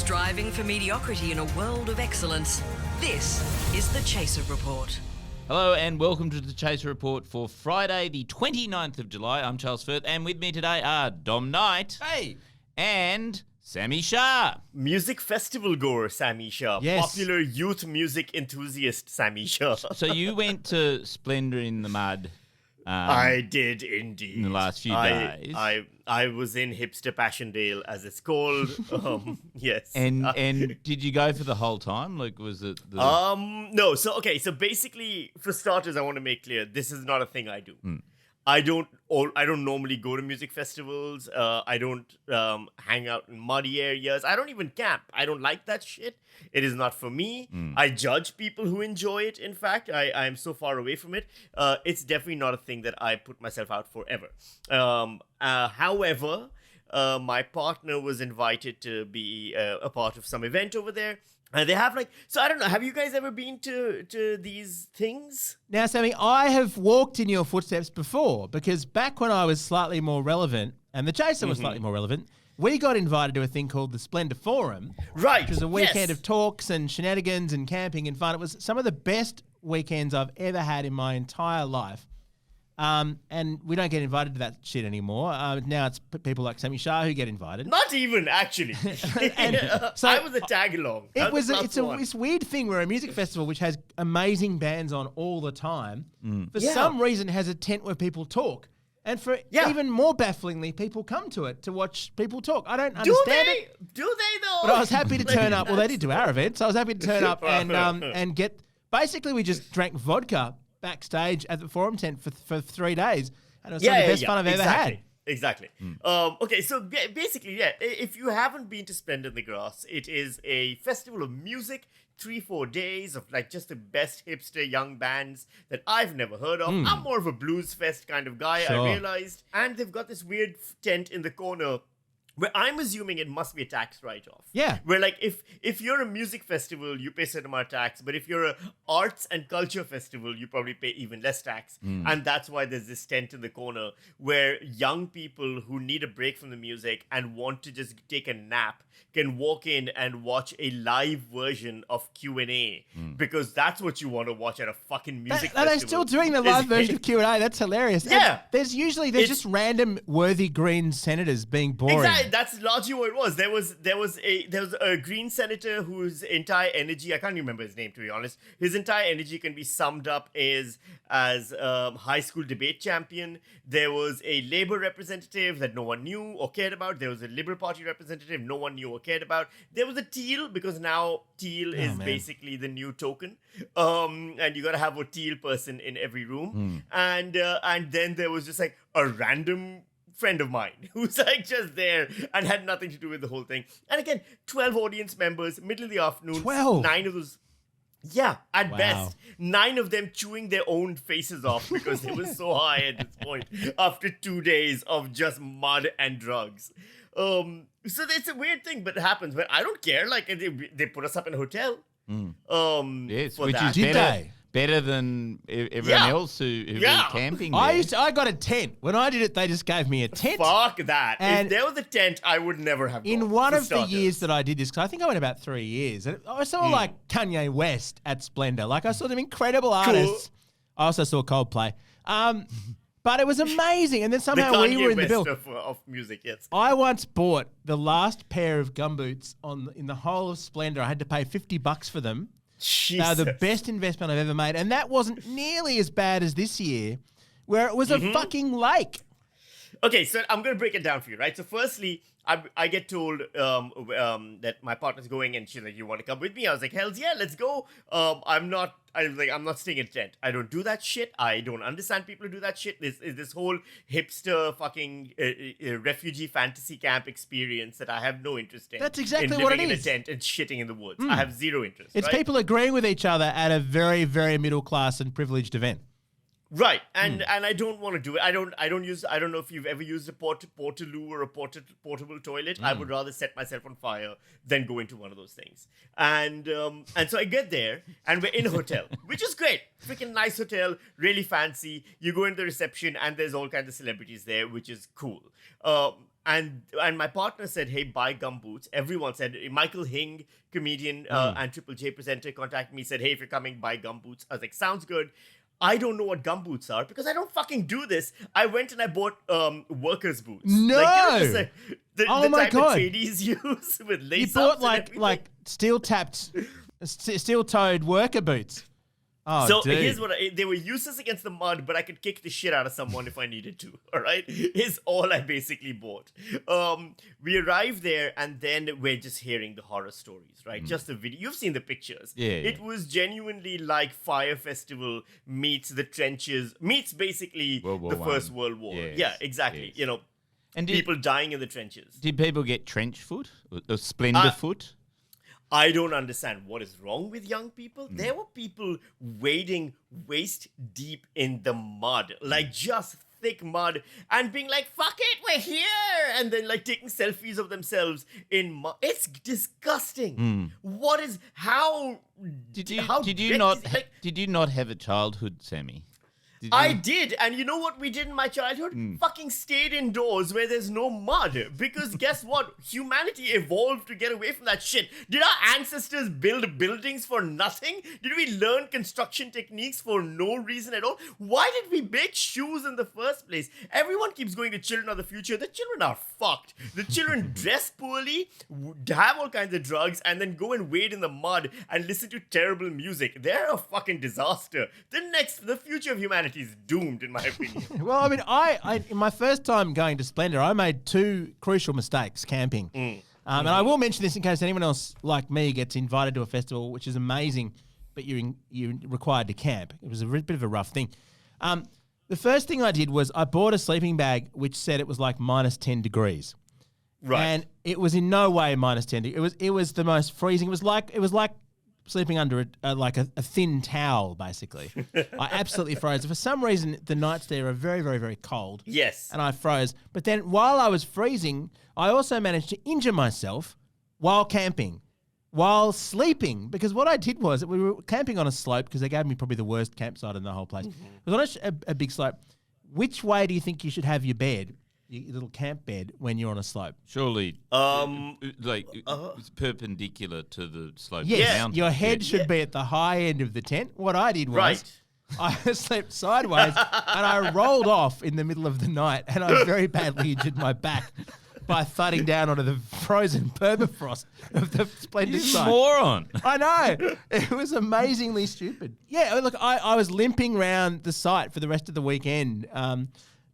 Striving for mediocrity in a world of excellence, this is the Chaser Report. Hello and welcome to the Chaser Report for Friday the 29th of July. I'm Charles Firth and with me today are Dom Knight. Hey! And Sami Shah. Music festival goer Sami Shah. Yes. Popular youth music enthusiast Sami Shah. So you went to Splendour in the Mud. I did indeed. In the last few days. I was in Hipster Passchendaele, as it's called. Yes. And did you go for the whole time? Like, was it the... No. So basically, for starters, I want to make clear this is not a thing I do. I don't normally go to music festivals. I don't hang out in muddy areas. I don't even camp. I don't like that shit. It is not for me. I judge people who enjoy it. In fact, I am so far away from it. It's definitely not a thing that I put myself out for ever. However, my partner was invited to be a part of some event over there. And they have so I don't know, have you guys ever been to these things? Now, Sammy, I have walked in your footsteps before because back when I was slightly more relevant and the Chaser was slightly more relevant, we got invited to a thing called the Splendour Forum. Right. Which was a weekend of talks and shenanigans and camping and fun. It was some of the best weekends I've ever had in my entire life. And we don't get invited to that shit anymore. Now it's people like Sami Shah who get invited. Not even, actually. So I was a tag-along. It's this weird thing where a music festival which has amazing bands on all the time, for some reason has a tent where people talk. And for even more bafflingly, people come to it to watch people talk. I don't understand it. Do they though? But I was happy to turn up. Well, they did to our event, so I was happy to turn up and get... Basically, we just drank vodka backstage at the Forum tent for 3 days. And it was some of the best fun I've ever had. Exactly. Okay, so basically, if you haven't been to Spend in the Grass, it is a festival of music, 3-4 days of just the best hipster young bands that I've never heard of. I'm more of a blues fest kind of guy, Sure. I realized. And they've got this weird tent in the corner where I'm assuming it must be a tax write-off. Yeah. Where if you're a music festival, you pay certain amount of tax, but if you're a arts and culture festival, you probably pay even less tax. And that's why there's this tent in the corner where young people who need a break from the music and want to just take a nap can walk in and watch a live version of Q&A because that's what you want to watch at a fucking music festival. Are they still doing the live version of Q&A? That's hilarious. Yeah. And there's just random worthy green senators being boring. Exactly. That's largely what it was. There was a green senator whose entire energy, I can't remember his name to be honest. His entire energy can be summed up as high school debate champion. There was a Labour representative that no one knew or cared about. There was a Liberal Party representative no one knew or cared about. There was a Teal because now Teal is basically the new token. And you got to have a Teal person in every room. And then there was just a random friend of mine who's just there and had nothing to do with the whole thing. And again, 12 audience members, middle of the afternoon. 12? 9 of those. Yeah, at best. 9 of them chewing their own faces off because they were so high at this point after 2 days of just mud and drugs. So it's a weird thing, but it happens. But I don't care. They put us up in a hotel. Yes, for which that. is better than everyone else who went camping there. I got a tent. When I did it, they just gave me a tent. Fuck that. And if there was a tent, I would never have gone. In one for of starters. the years that I did this, because I think I went about 3 years, and I saw Kanye West at Splendour. I saw some incredible artists. I also saw Coldplay. But it was amazing. And then somehow we were in the bill. Of music, yes. I once bought the last pair of gumboots in the whole of Splendour. I had to pay $50 for them. Jesus. They're the best investment I've ever made. And that wasn't nearly as bad as this year, where it was a fucking lake. Okay, so I'm going to break it down for you, right? So firstly, I get told that my partner's going and she's like, you want to come with me? I was like, hells yeah, let's go. I'm not staying in a tent. I don't do that shit. I don't understand people who do that shit. This whole hipster fucking refugee fantasy camp experience that I have no interest in. That's exactly in what it living in a is. tent and shitting in the woods. I have zero interest. It's right? people agreeing with each other at a very, very middle class and privileged event. Right, and I don't want to do it. I don't know if you've ever used a portaloo or a portable toilet. I would rather set myself on fire than go into one of those things. And so I get there, and we're in a hotel, which is great. Freaking nice hotel, really fancy. You go into the reception, and there's all kinds of celebrities there, which is cool. And my partner said, hey, buy gumboots. Everyone said, Michael Hing, comedian and Triple J presenter, contacted me, said, hey, if you're coming, buy gumboots. I was like, sounds good. I don't know what gumboots are because I don't fucking do this. I went and I bought workers' boots. No! Just like, the Oh my type God. that tradies use with lace You bought like steel-toed worker boots. Oh, so dude. here's what they were useless against the mud, but I could kick the shit out of someone if I needed to. All right, is all I basically bought. We arrived there, and then we're just hearing the horror stories, right? Just the video. You've seen the pictures. Yeah. It was genuinely like Fire Festival meets the trenches meets basically World War the First One. World War. Yes, Yeah, exactly. yes. You know, And people dying in the trenches. did people get trench foot or Splendour foot? I don't understand what is wrong with young people. There were people wading waist deep in the mud, like just thick mud, and being like, fuck it, we're here. And then like taking selfies of themselves in mud. It's disgusting. What is, how, Did you how did you big not is it? Like, did you not have a childhood, Sammy? Did I you? did, and you know what we did in my childhood? Fucking stayed indoors where there's no mud. Because guess what? Humanity evolved to get away from that shit. Did our ancestors build buildings for nothing? Did we learn construction techniques for no reason at all? Why did we make shoes in the first place? Everyone keeps going to children of the future. The children are fucked. The children dress poorly, have all kinds of drugs, and then go and wade in the mud and listen to terrible music. They're a fucking disaster. The future of humanity is doomed, in my opinion. Well, I mean, I in my first time going to Splendour, I made two crucial mistakes camping. And I will mention this in case anyone else like me gets invited to a festival, which is amazing, but you're required to camp. It was a bit of a rough thing. The first thing I did was I bought a sleeping bag which said it was like minus 10 degrees. Right. And it was in no way minus 10. It was the most freezing. It was like sleeping under a thin towel, basically. I absolutely froze. For some reason, the nights there are very, very, very cold. Yes. And I froze. But then while I was freezing, I also managed to injure myself while camping, while sleeping. Because what I did was, we were camping on a slope, because they gave me probably the worst campsite in the whole place. It was on a big slope. Which way do you think you should have your bed, your little camp bed, when you're on a slope? Surely, it's perpendicular to the slope Yes, down. your head should be at the high end of the tent. What I did was, Right. I slept sideways and I rolled off in the middle of the night, and I very badly injured my back by thudding down onto the frozen permafrost of the Splendid You site. moron. I know. It was amazingly stupid. Yeah, look, I was limping around the site for the rest of the weekend,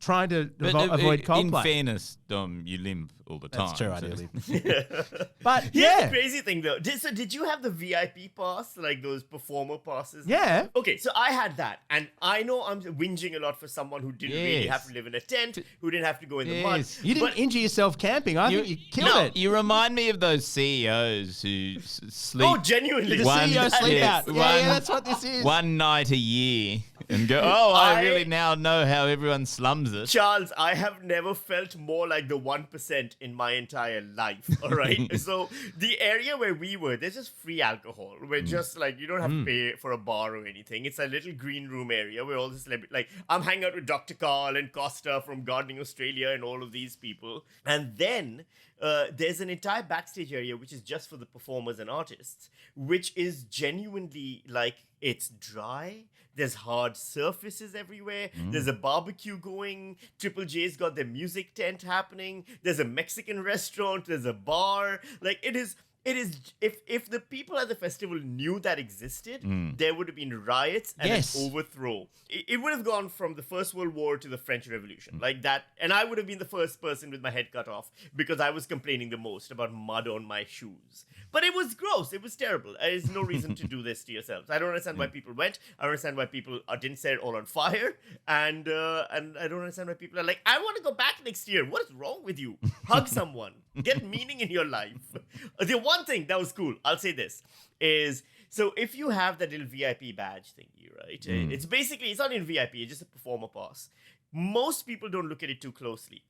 trying to avoid cold In play. fairness, Dom, you limp all the time. That's true, I so- do live. But Here's yeah. the crazy thing, though. Did you have the VIP pass, like those performer passes? Yeah. Okay, so I had that, and I know I'm whinging a lot for someone who didn't really Yes. have to live in a tent, who didn't have to go in the mud. Yes. You didn't But- injure yourself camping. I think you killed No, it. You remind me of those CEOs who sleep. Oh, genuinely. The One- CEO sleep yes, out. one- Yeah, that's what this is. one night a year and go, oh, I I- really now know how everyone slums it. Charles, I have never felt more like the 1% in my entire life, all right? So the area where we were, there's just free alcohol. We're just like, you don't have to pay for a bar or anything. It's a little green room area where all the celebrities, like I'm hanging out with Dr. Carl and Costa from Gardening Australia and all of these people. And then there's an entire backstage area which is just for the performers and artists, which is genuinely like, it's dry. There's hard surfaces everywhere. There's a barbecue going. Triple J's got their music tent happening. There's a Mexican restaurant. There's a bar. Like it is. If the people at the festival knew that existed, there would have been riots and Yes. an overthrow. It would have gone from the First World War to the French Revolution, like that. And I would have been the first person with my head cut off because I was complaining the most about mud on my shoes. But it was gross. It was terrible. There's no reason to do this to yourselves. I don't understand why people went. I don't understand why people didn't set it all on fire. And I don't understand why people are like, I want to go back next year. What is wrong with you? Hug someone. Get meaning in your life. The one thing that was cool, I'll say this, is so if you have that little VIP badge thingy, right? It's basically, it's not in VIP, it's just a performer pass. Most people don't look at it too closely.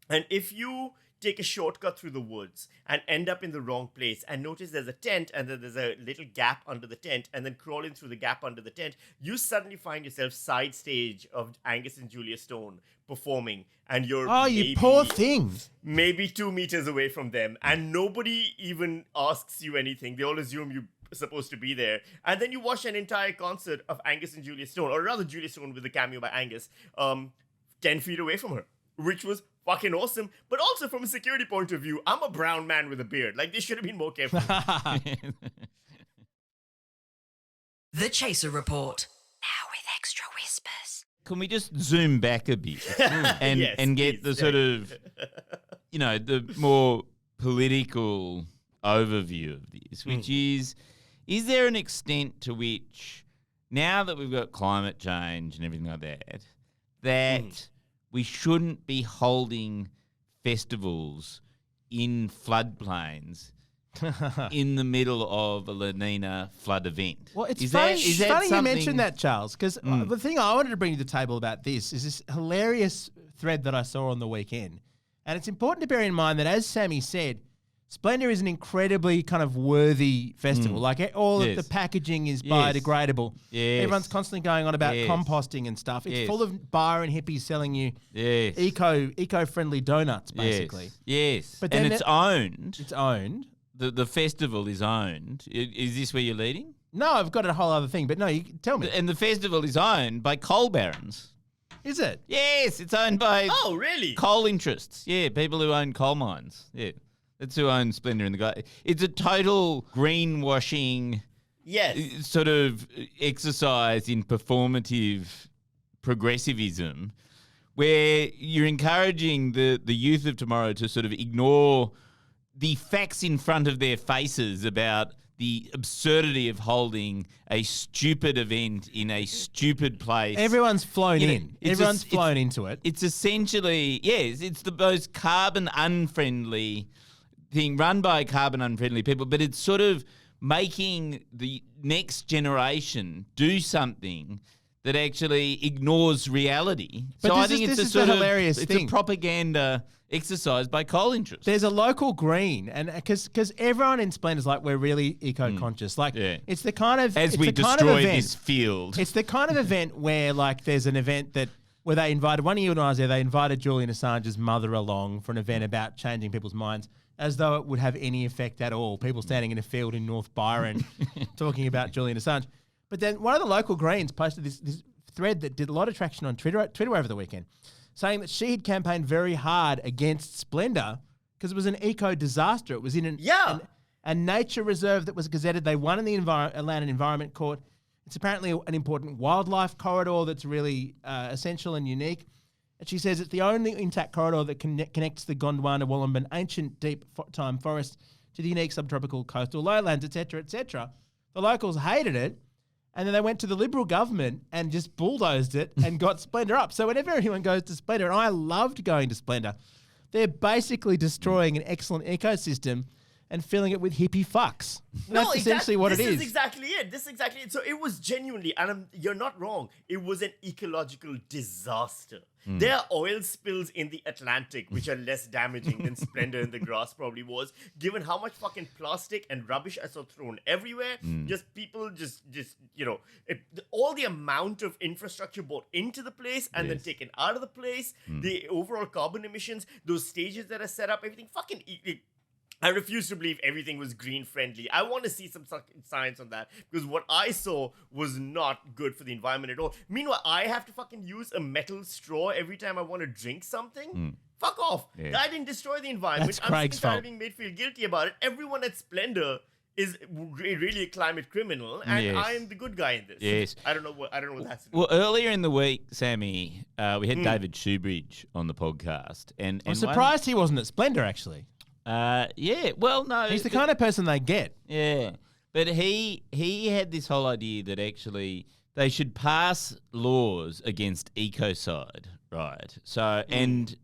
And if you take a shortcut through the woods and end up in the wrong place and notice there's a tent and then there's a little gap under the tent and then crawl in through the gap under the tent, you suddenly find yourself side stage of Angus and Julia Stone performing, and you're you poor thing. maybe 2 meters away from them, and nobody even asks you anything. They all assume you're supposed to be there, and then you watch an entire concert of Angus and Julia Stone, or rather Julia Stone with a cameo by Angus, 10 feet away from her, which was fucking awesome. But also from a security point of view, I'm a brown man with a beard. Like, they should have been more careful. The Chaser Report. Now with extra whispers. Can we just zoom back a bit and Yes, and get please. the sort of, the more political overview of this, which is there an extent to which, now that we've got climate change and everything like that we shouldn't be holding festivals in floodplains in the middle of a La Nina flood event? Well, it's Is funny, that it's funny you something- mentioned that, Charles, because the thing I wanted to bring to the table about this is this hilarious thread that I saw on the weekend. And it's important to bear in mind that, as Sammy said, Splendour is an incredibly kind of worthy festival. Like, all of the packaging is biodegradable. Yes. Everyone's constantly going on about Yes. composting and stuff. It's Yes. full of bar and hippies selling you Yes. eco-friendly donuts, basically. Yes. But And then it's owned. It's owned. The festival is owned. Is this where you're leading? No, I've got a whole other thing, but no, you tell me. And the festival is owned by coal barons. Is it? Yes, it's owned by Oh, really? coal interests. Yeah, people who own coal mines. Yeah, that's who own Splendour in the guy. It's a total greenwashing Yes. sort of exercise in performative progressivism, where you're encouraging the youth of tomorrow to sort of ignore the facts in front of their faces about the absurdity of holding a stupid event in a stupid place. Everyone's flown You know, in. it's Everyone's it's- flown into it. It's essentially, yes, it's the most carbon unfriendly thing run by carbon unfriendly people, but it's sort of making the next generation do something that actually ignores reality. But so this I think is- it's this a is the sort of hilarious it's thing. a propaganda exercise by coal interests. There's a local green, and because everyone in Splendor's like, we're really eco-conscious. Like, Yeah. it's the kind of As it's we the kind of destroy event- this field. It's the kind of event where, like, there's an event where they invited, one year when I was there, they invited Julian Assange's mother along for an event about changing people's minds, as though it would have any effect at all. People standing in a field in North Byron talking about Julian Assange. But then one of the local Greens posted this thread that did a lot of traction on Twitter over the weekend, saying that she had campaigned very hard against Splendour because it was an eco disaster. It was in a nature reserve that was gazetted. They won in the Land and Environment Court. It's apparently an important wildlife corridor that's really essential and unique. And she says it's the only intact corridor that connects the Gondwana Wollongban ancient deep time forest to the unique subtropical coastal lowlands, etc., etc. The locals hated it, and then they went to the Liberal government and just bulldozed it and got Splendour up. So whenever anyone goes to Splendour, and I loved going to Splendour, they're basically destroying an excellent ecosystem and filling it with hippie fucks. And that's essentially what it is. This is exactly it. So it was genuinely, and you're not wrong, it was an ecological disaster. There are oil spills in the Atlantic, which are less damaging than Splendour in the Grass probably was, given how much fucking plastic and rubbish I saw thrown everywhere. Just people, all the amount of infrastructure brought into the place and then taken out of the place, the overall carbon emissions, those stages that are set up, everything fucking... I refuse to believe everything was green friendly. I want to see some science on that, because what I saw was not good for the environment at all. Meanwhile, I have to fucking use a metal straw every time I want to drink something? Fuck off. Yeah. I didn't destroy the environment. That's I'm Craig's sick and tired fault. of being made feel guilty about it. Everyone at Splendour is really a climate criminal, and Yes. I am the good guy in this. Yes. I don't know what that's. Well, earlier in the week, Sammy, we had David Shoebridge on the podcast, and I'm surprised he wasn't at Splendour, actually. Yeah, well, no, He's the kind of person they get. Yeah, but he had this whole idea that actually they should pass laws against ecocide, right? So and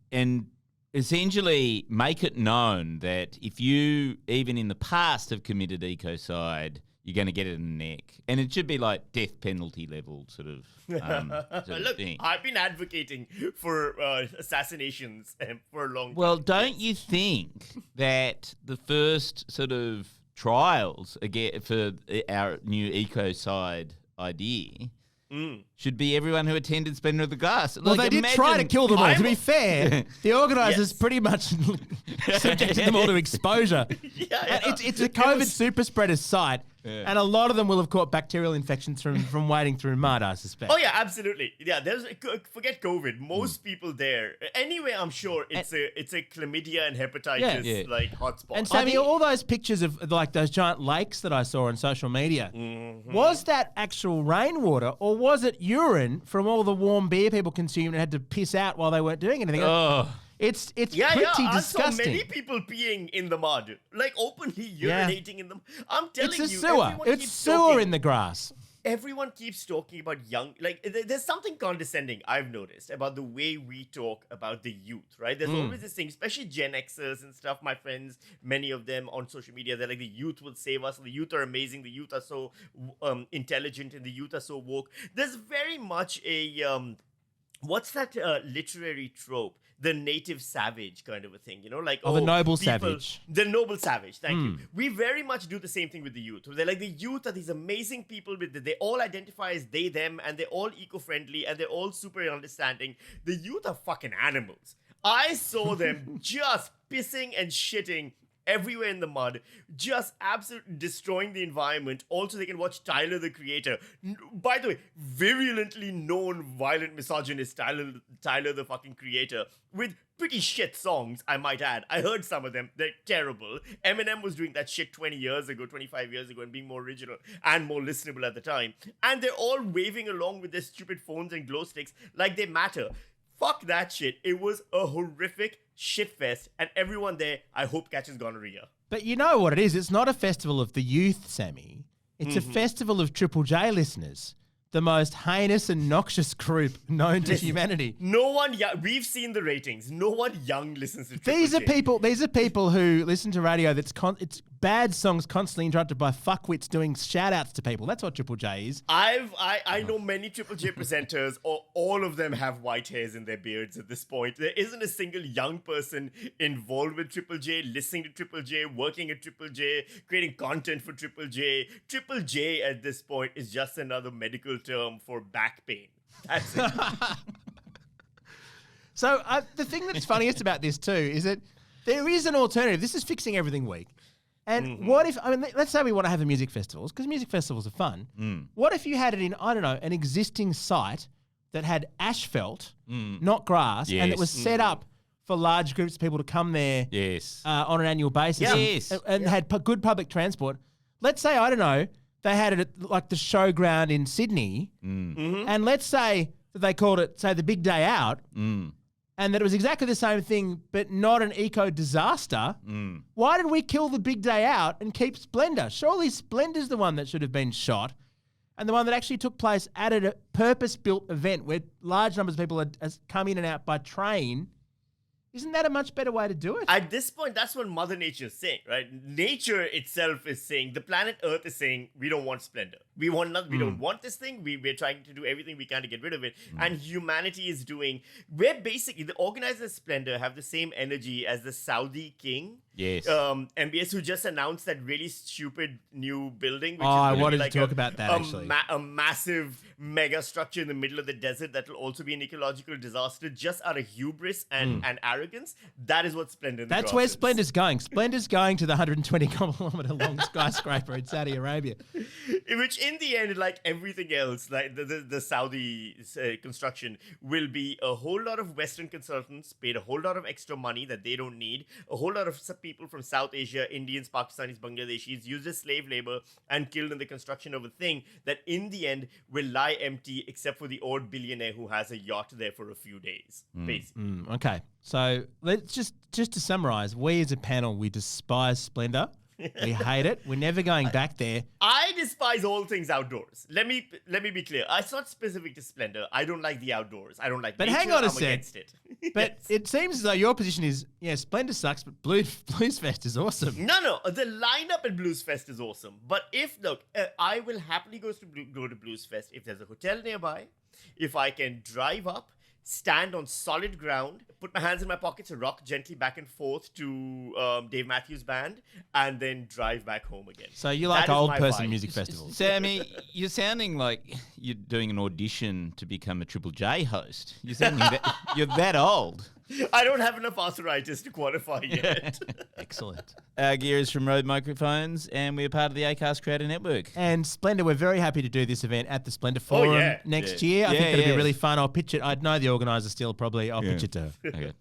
essentially make it known that if you even in the past have committed ecocide, you're going to get it in the neck. And it should be like death penalty level sort of, Look, thing. I've been advocating for assassinations for a long time. Well, don't you think that the first sort of trials again for our new Ecocide idea should be everyone who attended Splendour of the Glass? Well, they did try to kill them all. To be fair, the organisers Yes. pretty much subjected them all to exposure. Yeah. It's a COVID super spreader site, and a lot of them will have caught bacterial infections from wading through mud, I suspect. Oh yeah, absolutely. Yeah, forget COVID. Most people there. Anyway, I'm sure it's a chlamydia and hepatitis like hotspot. And Sammy, all those pictures of like those giant lakes that I saw on social media, was that actual rainwater or was it urine from all the warm beer people consumed and had to piss out while they weren't doing anything? Oh. It's pretty I disgusting. saw many people peeing in the mud, like openly urinating in them. I'm telling It's a you, sewer. everyone It's keeps sewer talking- in the grass. Everyone keeps talking about young, like there's something condescending I've noticed about the way we talk about the youth, right? There's always this thing, especially Gen Xers and stuff, my friends, many of them on social media, they're like, the youth will save us, the youth are amazing, the youth are so intelligent, and the youth are so woke. There's very much a, what's that literary trope? The native savage kind of a thing, you know, like the noble people- savage. The noble savage. Thank you. We very much do the same thing with the youth. They're like, the youth are these amazing people they all identify as they them, and they're all eco-friendly and they're all super understanding. The youth are fucking animals. I saw them just pissing and shitting everywhere in the mud, just absolutely destroying the environment. Also, they can watch Tyler, the Creator. By the way, virulently known violent misogynist Tyler, the fucking Creator, with pretty shit songs, I might add. I heard some of them. They're terrible. Eminem was doing that shit 20 years ago, 25 years ago, and being more original and more listenable at the time. And they're all waving along with their stupid phones and glow sticks like they matter. Fuck that shit. It was a horrific shitfest, and everyone there, I hope, catches gonorrhea. But you know what it is? It's not a festival of the youth, Sammy. It's a festival of Triple J listeners, the most heinous and noxious group known to humanity. No one young. We've seen the ratings. No one young listens to Triple These are J. people. These are people who listen to radio. It's bad songs constantly interrupted by fuckwits doing shout outs to people. That's what Triple J is. I know many Triple J presenters, or all of them have white hairs in their beards at this point. There isn't a single young person involved with Triple J, listening to Triple J, working at Triple J, creating content for Triple J. Triple J at this point is just another medical term for back pain. That's it. So the thing that's funniest about this too is that there is an alternative. This is Fixing Everything Week. And what if, let's say we want to have a music festivals, because music festivals are fun. What if you had it in, I don't know, an existing site that had asphalt, not grass, and it was set up for large groups of people to come there on an annual basis and had good public transport. Let's say, I don't know, they had it at like the showground in Sydney, and let's say that they called it, say, the Big Day Out, and that it was exactly the same thing, but not an eco-disaster. Why did we kill the Big Day Out and keep Splendour? Surely Splendour's the one that should have been shot, and the one that actually took place at a purpose-built event where large numbers of people had come in and out by train. Isn't that a much better way to do it? At this point, that's what Mother Nature is saying, right? Nature itself is saying, the planet Earth is saying, we don't want splendor. We don't want this thing. We're trying to do everything we can to get rid of it. And humanity is doing, we're basically, the organizers of Splendor have the same energy as the Saudi king. MBS, who just announced that really stupid new building. Which is I gonna be wanted like to talk about that, actually. A massive mega structure in the middle of the desert that will also be an ecological disaster just out of hubris and arrogance. That is what Splendor in the That's Grass where is. Splendor's going. Splendor's going to the 120-kilometer long skyscraper in Saudi Arabia. Which in the end, like everything else, like the Saudi construction will be a whole lot of Western consultants paid a whole lot of extra money that they don't need, a whole lot of people from South Asia, Indians, Pakistanis, Bangladeshis, used as slave labor and killed in the construction of a thing that in the end will lie empty except for the old billionaire who has a yacht there for a few days, basically. Okay, so let's just to summarize, we as a panel, we despise Splendour. We hate it. We're never going back there. I despise all things outdoors. Let me be clear. It's not specific to Splendour. I don't like the outdoors. I don't like But nature. hang on a I'm sec. against it. But it seems as though your position is, Splendour sucks, but Blues Fest is awesome. No. The lineup at Blues Fest is awesome. But I will happily go to Blues Fest if there's a hotel nearby, if I can drive up, stand on solid ground, put my hands in my pockets and rock gently back and forth to Dave Matthews Band, and then drive back home again. So you like That is old my person vibe. music festivals. Sammy, you're sounding like you're doing an audition to become a Triple J host. You're sounding you're that old. I don't have enough arthritis to qualify yet. Excellent. Our gear is from Rode Microphones, and we're part of the Acast Creator Network. And Splendour, we're very happy to do this event at the Splendour Forum next year. I think it'll be really fun. I'll pitch it. I'd know the organiser still probably. I'll pitch it to her. Okay.